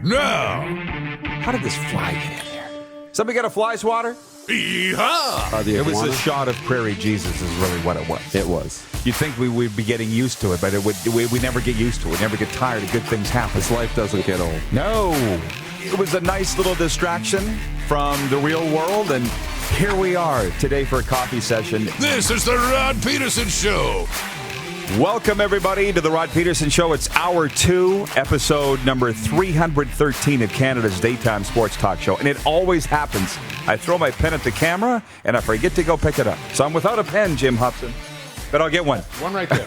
Now, How did this fly get in there? Somebody got a fly swatter? yeehaw! It was a shot of Prairie Jesus is really what it was. It was. You'd think we would be getting used to it, but we never get used to it. We never get tired of good things happen. This life doesn't get old. No. It was a nice little distraction from the real world, and here we are today for a coffee session. This is the Rod Pedersen Show. Welcome, everybody, to the Rod Pedersen Show. It's Hour 2, episode number 313 of Canada's daytime sports talk show. And it always happens. I throw my pen at the camera, and I forget to go pick it up. So I'm without a pen, Jim Hopson. But I'll get one. One right there.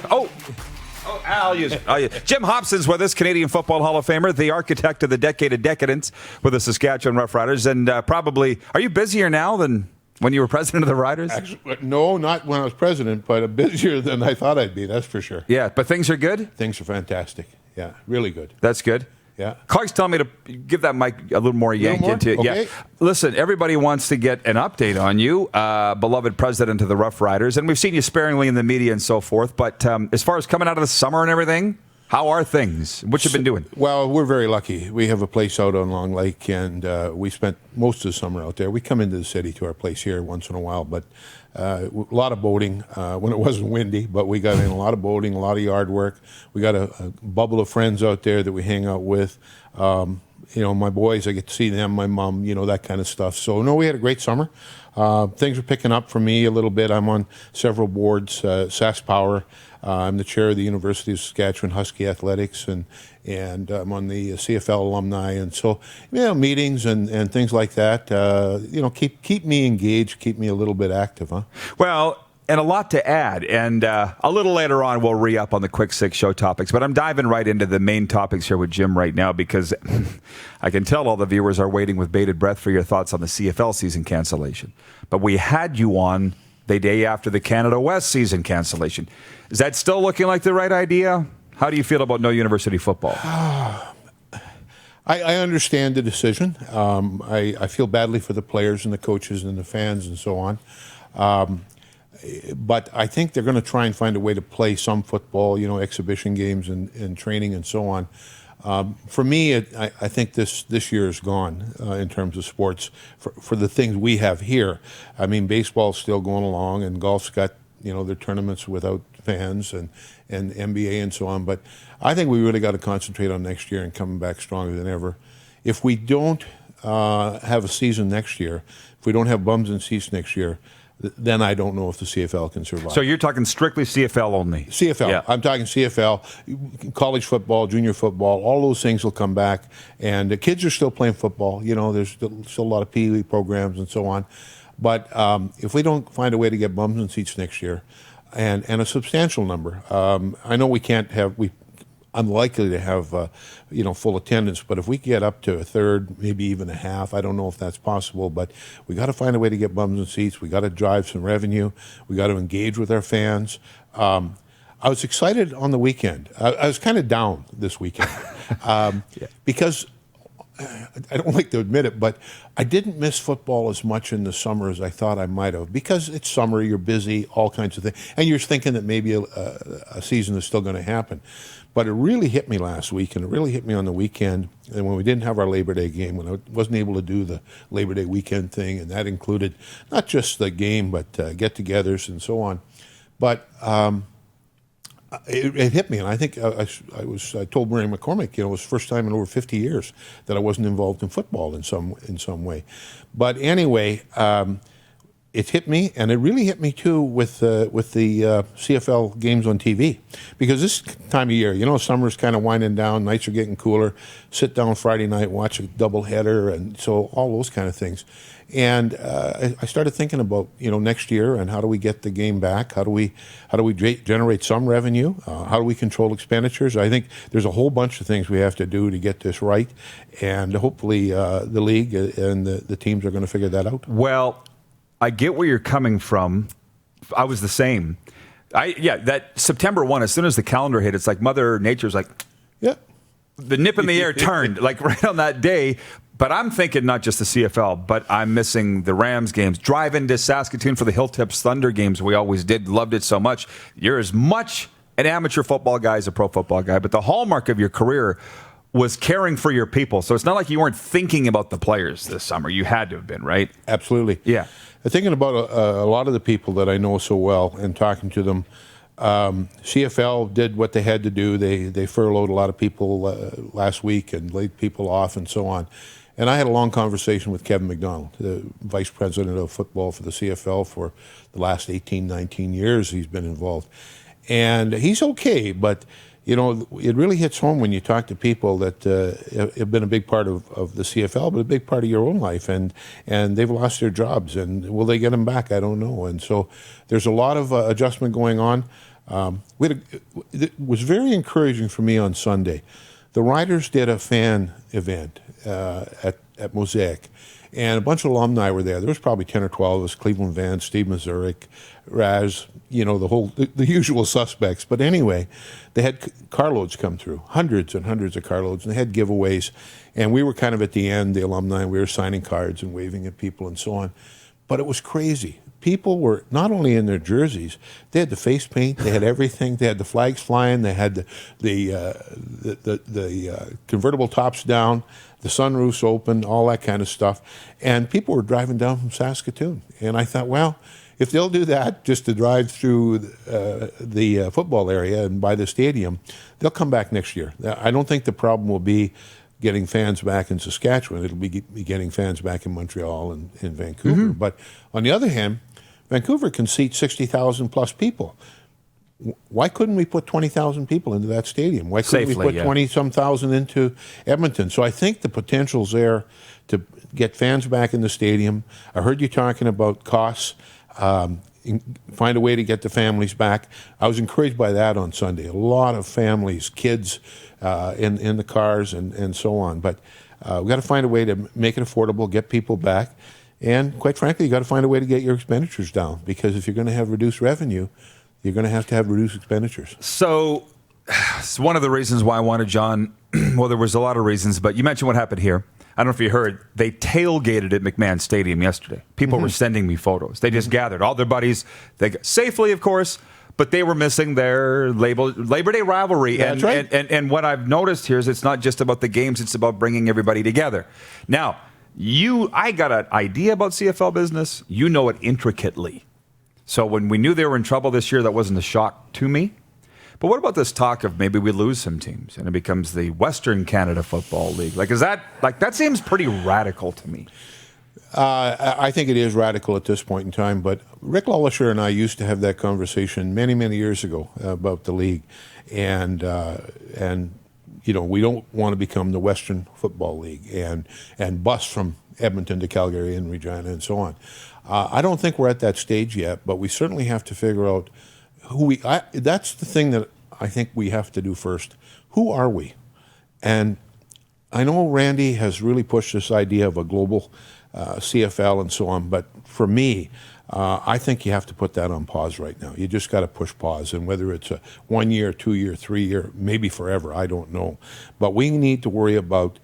I'll use it. Jim Hopson's with us, Canadian Football Hall of Famer, the architect of the decade of decadence with the Saskatchewan Roughriders. And probably, are you busier now than when you were president of the Riders? Actually, no, not when I was president, but busier than I thought I'd be, that's for sure. Yeah, but things are good? Things are fantastic. Yeah, really good. That's good. Yeah. Clark's telling me to give that mic a little more yank more? into it. Okay. Yeah. Listen, everybody wants to get an update on you, beloved president of the Rough Riders, and we've seen you sparingly in the media and so forth. But as far as coming out of the summer and everything, how are things? What you been doing? Well, we're very lucky. We have a place out on Long Lake, and we spent most of the summer out there. We come into the city to our place here once in a while, but a lot of boating when it wasn't windy, but we got in a lot of boating, a lot of yard work. We got a bubble of friends out there that we hang out with. My boys, I get to see them, my mom, that kind of stuff. So, no, we had a great summer. Things are picking up for me a little bit. I'm on several boards, SAS Power. I'm the chair of the University of Saskatchewan Husky Athletics, and I'm on the CFL alumni. And so, meetings and things like that, keep me engaged, keep me a little bit active, huh? Well, and a lot to add. And a little later on, we'll re-up on the Quick Six show topics. But I'm diving right into the main topics here with Jim right now because I can tell all the viewers are waiting with bated breath for your thoughts on the CFL season cancellation. But we had you on the day after the Canada West season cancellation. Is that still looking like the right idea? How do you feel about no university football? I understand the decision. I feel badly for the players and the coaches and the fans and so on. But I think they're going to try and find a way to play some football, exhibition games and training and so on. For me, I think this year is gone in terms of sports for the things we have here. I mean, baseball's still going along, and golf's got their tournaments without fans and NBA and so on. But I think we really got to concentrate on next year and coming back stronger than ever. If we don't have a season next year, if we don't have bums and seats next year, then I don't know if the CFL can survive. So you're talking strictly CFL only? CFL. Yeah. I'm talking CFL, college football, junior football, all those things will come back. And the kids are still playing football. There's still a lot of PE programs and so on. But if we don't find a way to get bums and seats next year, and a substantial number, I know we unlikely to have full attendance, but if we get up to a third, maybe even a half, I don't know if that's possible, but we got to find a way to get bums and seats. We got to drive some revenue. We got to engage with our fans. I was excited on the weekend. I was kind of down this weekend because I don't like to admit it, but I didn't miss football as much in the summer as I thought I might have, because it's summer, you're busy, all kinds of things, and you're thinking that maybe a season is still going to happen. But it really hit me last week, and it really hit me on the weekend, and when we didn't have our Labor Day game, when I wasn't able to do the Labor Day weekend thing, and that included not just the game, but get-togethers and so on. But it hit me, and I think I told Mary McCormick, it was the first time in over 50 years that I wasn't involved in football in some way. But anyway, it hit me, and it really hit me too with the CFL games on TV, because this time of year, summer's kind of winding down, nights are getting cooler. Sit down Friday night, watch a doubleheader, and so all those kind of things. And I started thinking about next year, and how do we get the game back? How do we generate some revenue? How do we control expenditures? I think there's a whole bunch of things we have to do to get this right, and hopefully the league and the teams are going to figure that out. Well, I get where you're coming from. I was the same. That September 1, as soon as the calendar hit, it's like Mother Nature's like, yeah, the nip in the air turned, like right on that day. But I'm thinking not just the CFL, but I'm missing the Rams games. Drive into Saskatoon for the Hilltips Thunder games. We always did. Loved it so much. You're as much an amateur football guy as a pro football guy, but the hallmark of your career was caring for your people. So it's not like you weren't thinking about the players this summer. You had to have been, right? Absolutely. Yeah. Thinking about a lot of the people that I know so well and talking to them, CFL did what they had to do. They furloughed a lot of people last week and laid people off and so on. And I had a long conversation with Kevin McDonald, the vice president of football for the CFL for the last 18, 19 years he's been involved. And he's okay, but you know, it really hits home when you talk to people that have been a big part of the CFL, but a big part of your own life, and they've lost their jobs, and will they get them back? I don't know. And so there's a lot of adjustment going on. It was very encouraging for me on Sunday. The Riders did a fan event at Mosaic, and a bunch of alumni were there. There was probably 10 or 12 of us: Cleveland Vance, Steve Mazurik, Raz, you know, the usual suspects. But anyway, they had carloads come through, hundreds and hundreds of carloads, and they had giveaways. And we were kind of at the end, the alumni, we were signing cards and waving at people and so on. But it was crazy. People were not only in their jerseys, they had the face paint, they had everything, they had the flags flying, they had the convertible tops down, the sunroofs open, all that kind of stuff. And people were driving down from Saskatoon. And I thought, well, if they'll do that just to drive through the football area and by the stadium, they'll come back next year. I don't think the problem will be getting fans back in Saskatchewan. It'll be getting fans back in Montreal and in Vancouver. Mm-hmm. But on the other hand, Vancouver can seat 60,000 plus people. Why couldn't we put 20,000 people into that stadium? Why couldn't Safely, we put 20-some thousand into Edmonton? So I think the potential's there to get fans back in the stadium. I heard you talking about costs. Find a way to get the families back. I was encouraged by that on Sunday. A lot of families, kids in the cars and so on. But we've got to find a way to make it affordable, get people back. And quite frankly, you've got to find a way to get your expenditures down, because if you're going to have reduced revenue, you're going to have reduced expenditures. So it's one of the reasons why I wanted John. Well, there was a lot of reasons, but you mentioned what happened here. I don't know if you heard, they tailgated at McMahon Stadium yesterday. People were sending me photos. They just gathered all their buddies, safely, of course, but they were missing their Labor Day rivalry. That's right. And what I've noticed here is it's not just about the games, it's about bringing everybody together. Now, I got an idea about CFL business. You know it intricately. So when we knew they were in trouble this year, that wasn't a shock to me. But what about this talk of maybe we lose some teams and it becomes the Western Canada Football League? That seems pretty radical to me. I think it is radical at this point in time, but Rick Lollisher and I used to have that conversation many, many years ago about the league, and you know, we don't want to become the Western Football League and bus from Edmonton to Calgary and Regina and so on. I don't think we're at that stage yet, but we certainly have to figure out that's the thing that I think we have to do first. Who are we? And I know Randy has really pushed this idea of a global CFL and so on, but for me, I think you have to put that on pause right now. You just got to push pause, and whether it's a 1 year, 2 year, 3 year, maybe forever, I don't know. But we need to worry about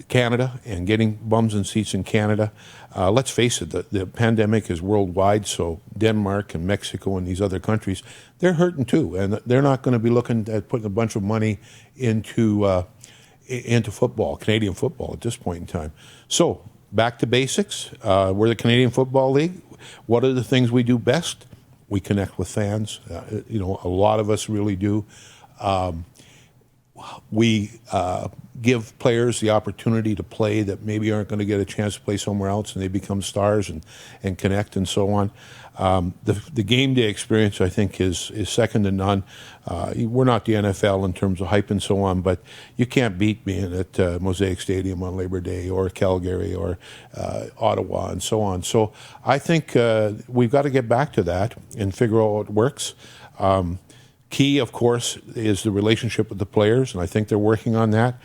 Canada and getting bums and seats in Canada. Let's face it, the pandemic is worldwide, so Denmark and Mexico and these other countries, they're hurting too, and they're not going to be looking at putting a bunch of money into football, Canadian football at this point in time. So back to basics. We're the Canadian Football League. What are the things we do best? We connect with fans. You know, a lot of us really do. We give players the opportunity to play that maybe aren't going to get a chance to play somewhere else, and they become stars and connect and so on. The game day experience, I think, is second to none. We're not the NFL in terms of hype and so on, but you can't beat being at Mosaic Stadium on Labor Day or Calgary or Ottawa and so on. So I think we've got to get back to that and figure out what works. Key, of course, is the relationship with the players, and I think they're working on that.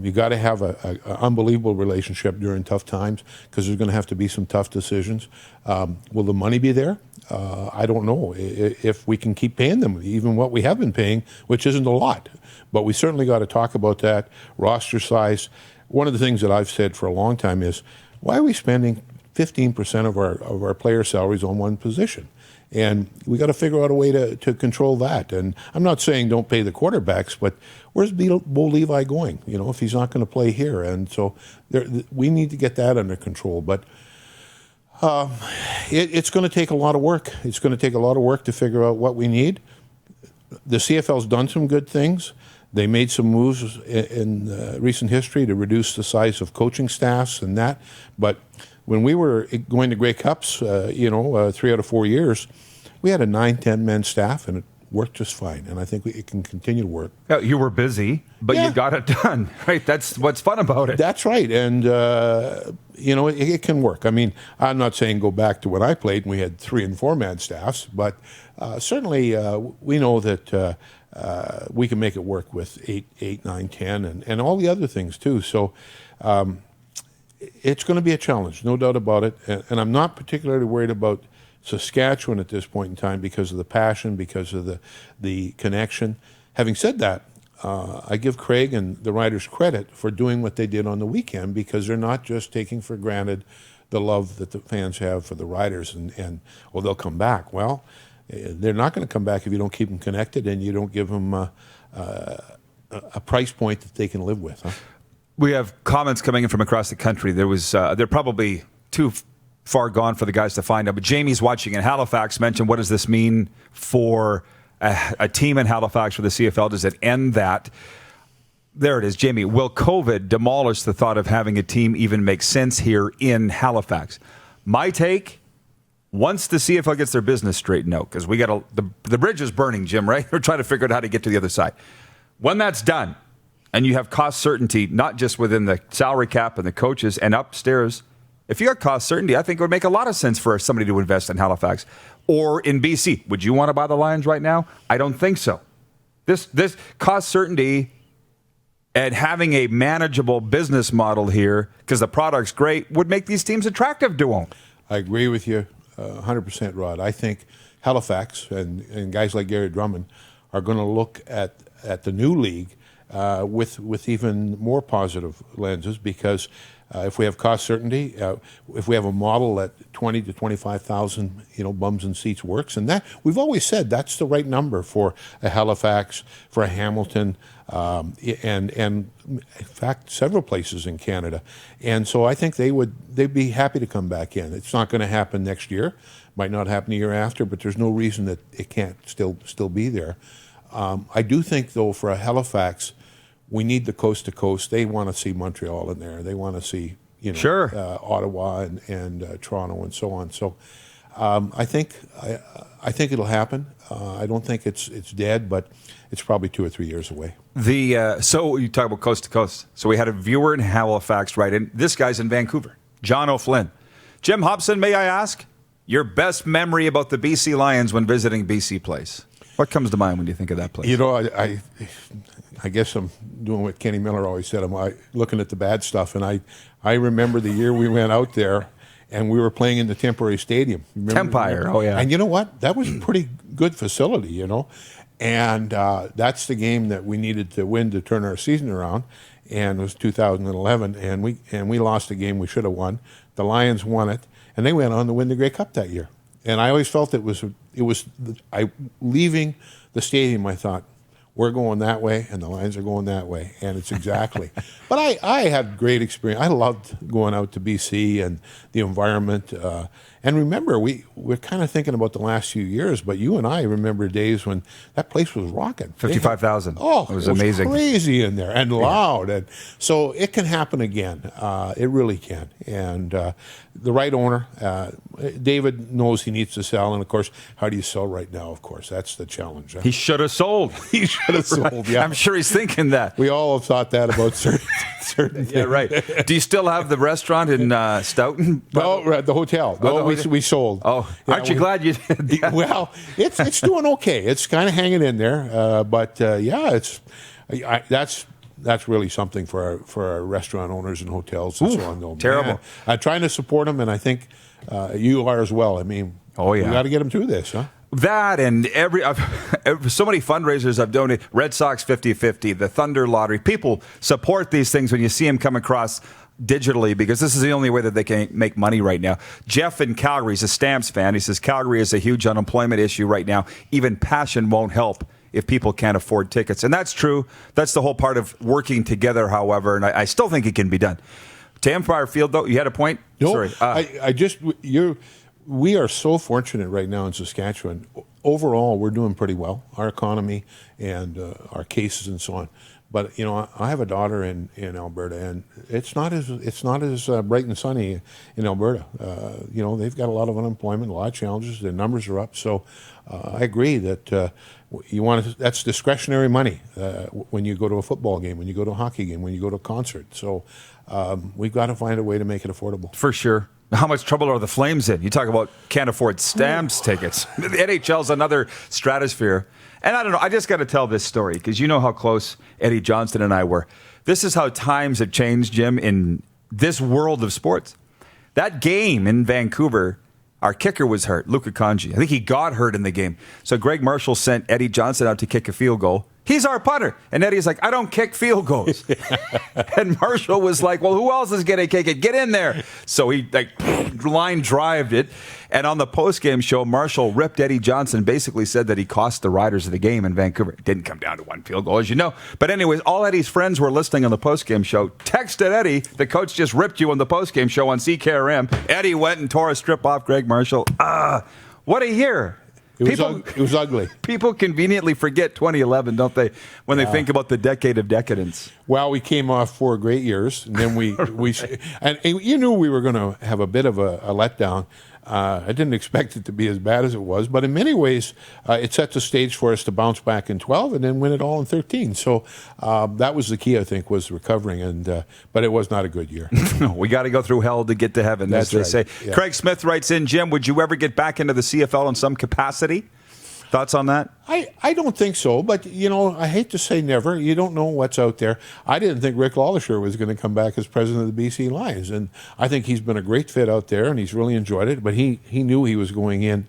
You got to have an unbelievable relationship during tough times, because there's going to have to be some tough decisions. Will the money be there? I don't know if we can keep paying them, even what we have been paying, which isn't a lot. But we certainly got to talk about that. Roster size. One of the things that I've said for a long time is, why are we spending 15% of our player salaries on one position? And we got to figure out a way to control that. And I'm not saying don't pay the quarterbacks, but where's Bo Levi going? If he's not going to play here, and so we need to get that under control. But it's going to take a lot of work. It's going to take a lot of work to figure out what we need. The CFL's done some good things. They made some moves in recent history to reduce the size of coaching staffs and that. But when we were going to Grey Cups, 3 out of 4 years, we had a 9-10 man staff, and it worked just fine. And I think it can continue to work. You were busy, but you got it done, right? That's what's fun about it. That's right. And, it can work. I mean, I'm not saying go back to when I played and we had 3 and 4 man staffs, but certainly we know that we can make it work with 8, 9, 10, and all the other things too. So it's going to be a challenge, no doubt about it. And I'm not particularly worried about Saskatchewan at this point in time because of the passion, because of the connection. Having said that, I give Craig and the Riders credit for doing what they did on the weekend, because they're not just taking for granted the love that the fans have for the Riders and they'll come back. Well, they're not going to come back if you don't keep them connected and you don't give them a price point that they can live with. Huh? We have comments coming in from across the country. They're probably too far gone for the guys to find out. But Jamie's watching in Halifax mentioned, what does this mean for a team in Halifax for the CFL? Does it end that? There it is, Jamie. Will COVID demolish the thought of having a team even make sense here in Halifax? My take, once the CFL gets their business straightened out, because we got the bridge is burning, Jim, right? We're trying to figure out how to get to the other side. When that's done, and you have cost certainty, not just within the salary cap and the coaches and upstairs, if you got cost certainty, I think it would make a lot of sense for somebody to invest in Halifax or in BC. Would you want to buy the Lions right now? I don't think so. This cost certainty and having a manageable business model here, because the product's great, would make these teams attractive to own. I agree with you 100%, Rod. I think Halifax and guys like Gary Drummond are going to look at the new league with even more positive lenses, because if we have cost certainty, if we have a model that 20 to 25,000 bums and seats works, and that we've always said that's the right number for a Halifax, for a Hamilton, and in fact several places in Canada. And so I think they'd be happy to come back in. It's not going to happen next year, might not happen the year after, but there's no reason that it can't still be there. I do think though, for a Halifax, we need the coast to coast. They want to see Montreal in there. They want to see, sure, Ottawa and Toronto and so on. So I think it'll happen. I don't think it's dead, but it's probably 2 or 3 years away. So you talk about coast to coast. So we had a viewer in Halifax, right? And this guy's in Vancouver, John O'Flynn. Jim Hopson, may I ask your best memory about the BC Lions when visiting BC Place? What comes to mind when you think of that place? I guess I'm doing what Kenny Miller always said. I'm looking at the bad stuff, and I remember the year we went out there, and we were playing in the temporary stadium. Empire, oh yeah. And you know what? That was a pretty good facility, And that's the game that we needed to win to turn our season around. And it was 2011, and we lost a game we should have won. The Lions won it, and they went on to win the Grey Cup that year. And I always felt leaving the stadium, I thought, we're going that way, and the Lions are going that way, and it's exactly. But I had great experience. I loved going out to BC and the environment. And remember, we're kind of thinking about the last few years, but you and I remember days when that place was rocking. 55,000. Oh, it was amazing. Crazy in there and loud. And so it can happen again. It really can. And the right owner, David knows he needs to sell. And, of course, how do you sell right now? Of course, that's the challenge. He should have sold. He should have sold, yeah. I'm sure he's thinking that. We all have thought that about certain things. Yeah, right. Do you still have the restaurant in Stoughton? No, the hotel. We sold. Oh, aren't you glad you did? Yeah. Well, it's doing okay. It's kind of hanging in there, but that's really something for our restaurant owners and hotels and so on. Though, terrible. Man, I'm trying to support them, and I think you are as well. I mean, oh yeah, we got to get them through this, huh? That and so many fundraisers I've donated. Red Sox 50-50, the Thunder Lottery. People support these things when you see them come across digitally because this is the only way that they can make money right now. Jeff in Calgary is a Stamps fan. He says Calgary is a huge unemployment issue right now. Even passion won't help if people can't afford tickets. And that's true. That's the whole part of working together, however, and I still think it can be done. To Empire Field, though, you had a point? No, Sorry. We are so fortunate right now in Saskatchewan. Overall, we're doing pretty well, our economy and our cases and so on. But I have a daughter in Alberta, and it's not as bright and sunny in Alberta. They've got a lot of unemployment, a lot of challenges. Their numbers are up. So I agree that that's discretionary money when you go to a football game, when you go to a hockey game, when you go to a concert. So we've got to find a way to make it affordable. For sure. How much trouble are the Flames in? You talk about can't afford Stamps tickets. The NHL's another stratosphere. And I don't know, I just got to tell this story because you know how close Eddie Johnston and I were. This is how times have changed, Jim, in this world of sports. That game in Vancouver, our kicker was hurt, Luka Kanji. I think he got hurt in the game. So Greg Marshall sent Eddie Johnston out to kick a field goal. He's our punter. And Eddie's like, I don't kick field goals. And Marshall was like, well, who else is going to kick it? Get in there. So he line drived it. And on the postgame show, Marshall ripped Eddie Johnson, basically said that he cost the Riders of the game in Vancouver. It didn't come down to one field goal, as you know. But anyways, all Eddie's friends were listening on the postgame show. Texted Eddie, the coach just ripped you on the postgame show on CKRM. Eddie went and tore a strip off Greg Marshall. What a year. It was ugly. People conveniently forget 2011, don't they, when they think about the decade of decadence? Well, we came off 4 great years, and then we and you knew we were going to have a bit of a letdown. I didn't expect it to be as bad as it was, but in many ways, it set the stage for us to bounce back in 12 and then win it all in 13. So that was the key, I think, was recovering. But it was not a good year. No, we got to go through hell to get to heaven, as they say. Yeah. Craig Smith writes in, Jim, would you ever get back into the CFL in some capacity? Thoughts on that? I don't think so, but, I hate to say never. You don't know what's out there. I didn't think Rick Lawlisher was going to come back as president of the BC Lions, and I think he's been a great fit out there, and he's really enjoyed it, but he knew he was going in.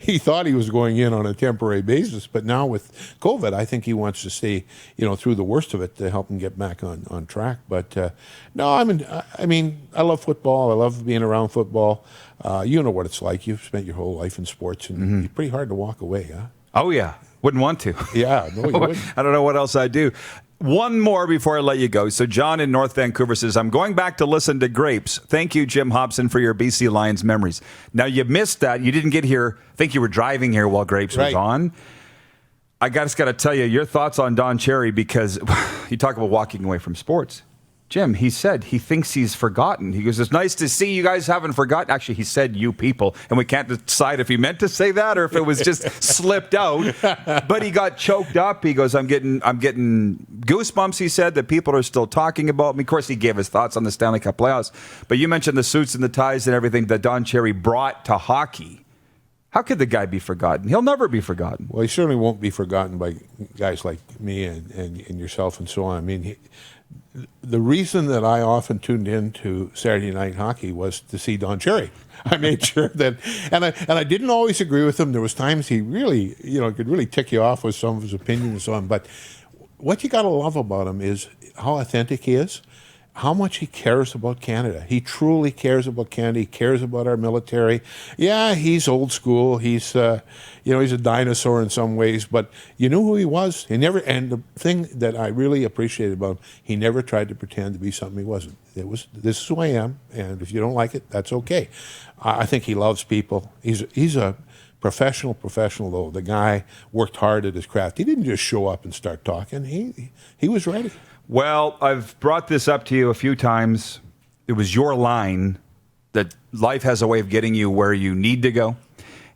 He thought he was going in on a temporary basis, but now with COVID, I think he wants to stay, through the worst of it to help him get back on track. But no, I mean, I love football. I love being around football. You know what it's like. You've spent your whole life in sports, and it's pretty hard to walk away, huh? Oh, yeah. Wouldn't want to. Yeah, no, you wouldn't. I don't know what else I'd do. One more before I let you go. So John in North Vancouver says, I'm going back to listen to Grapes. Thank you, Jim Hopson, for your BC Lions memories. Now, you missed that. You didn't get here. I think you were driving here while Grapes was on. I just got to tell you, your thoughts on Don Cherry, because you talk about walking away from sports. Jim, he said he thinks he's forgotten. He goes, it's nice to see you guys haven't forgotten. Actually, he said you people, and we can't decide if he meant to say that or if it was just slipped out. But he got choked up. He goes, I'm getting goosebumps, he said, that people are still talking about me. Of course, he gave his thoughts on the Stanley Cup playoffs. But you mentioned the suits and the ties and everything that Don Cherry brought to hockey. How could the guy be forgotten? He'll never be forgotten. Well, he certainly won't be forgotten by guys like me and yourself and so on. I mean, the reason that I often tuned into Saturday night hockey was to see Don Cherry. I made sure that, and I didn't always agree with him. There was times he really, could really tick you off with some of his opinions and so on. But what you got to love about him is how authentic he is, how much he cares about Canada. He truly cares about Canada. He cares about our military. Yeah, he's old school. He's, he's a dinosaur in some ways, but you knew who he was. And the thing that I really appreciated about him, he never tried to pretend to be something he wasn't. This is who I am, and if you don't like it, that's okay. I think he loves people. He's a professional though. The guy worked hard at his craft. He didn't just show up and start talking. He was ready. Well, I've brought this up to you a few times. It was your line that life has a way of getting you where you need to go.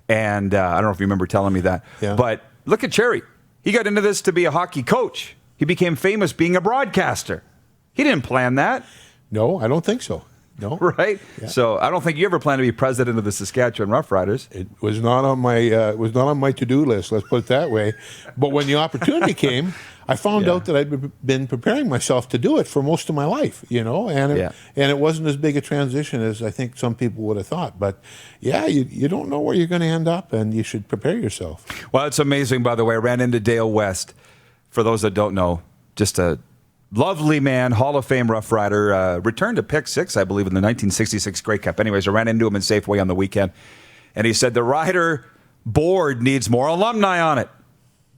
And I don't know if you remember telling me that. Yeah. But look at Cherry. He got into this to be a hockey coach. He became famous being a broadcaster. He didn't plan that. No, I don't think so. No. Right? Yeah. So I don't think you ever planned to be president of the Saskatchewan Roughriders. It was not on my to-do list. Let's put it that way. But when the opportunity came, I found out that I'd been preparing myself to do it for most of my life, and it wasn't as big a transition as I think some people would have thought. But you don't know where you're going to end up, and you should prepare yourself. Well, it's amazing, by the way. I ran into Dale West. For those that don't know, just a lovely man, Hall of Fame Rough Rider, returned to pick 6, I believe, in the 1966 Grey Cup. Anyways, I ran into him in Safeway on the weekend, and he said the rider board needs more alumni on it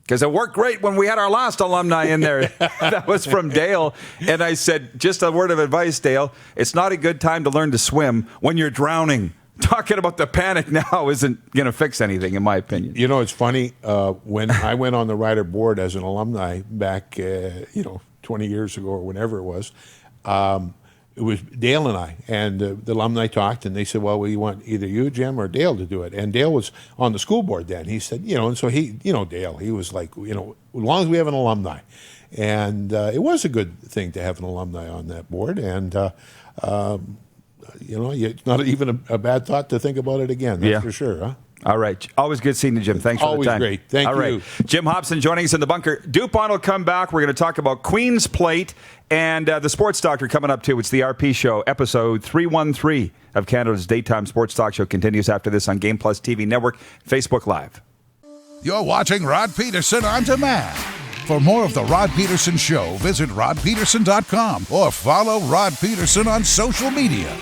because it worked great when we had our last alumni in there. That was from Dale. And I said, just a word of advice, Dale, it's not a good time to learn to swim when you're drowning. Talking about the panic now isn't going to fix anything, in my opinion. It's funny. When I went on the rider board as an alumni back, 20 years ago or whenever it was Dale and I. And the alumni talked, and they said, well, we want either you, Jim, or Dale to do it. And Dale was on the school board then. He said, and so he, Dale, he was like, as long as we have an alumni. And it was a good thing to have an alumni on that board. And it's not even a bad thought to think about it again. That's for sure, huh? All right. Always good seeing you, Jim. Thanks for the time. Always great. Thank you. All right. Jim Hopson joining us in the bunker. DuPont will come back. We're going to talk about Queen's Plate and the Sports Doctor coming up, too. It's the RP Show, episode 313 of Canada's daytime sports talk show. Continues after this on Game Plus TV Network, Facebook Live. You're watching Rod Pedersen on demand. For more of The Rod Pedersen Show, visit rodpedersen.com or follow Rod Pedersen on social media.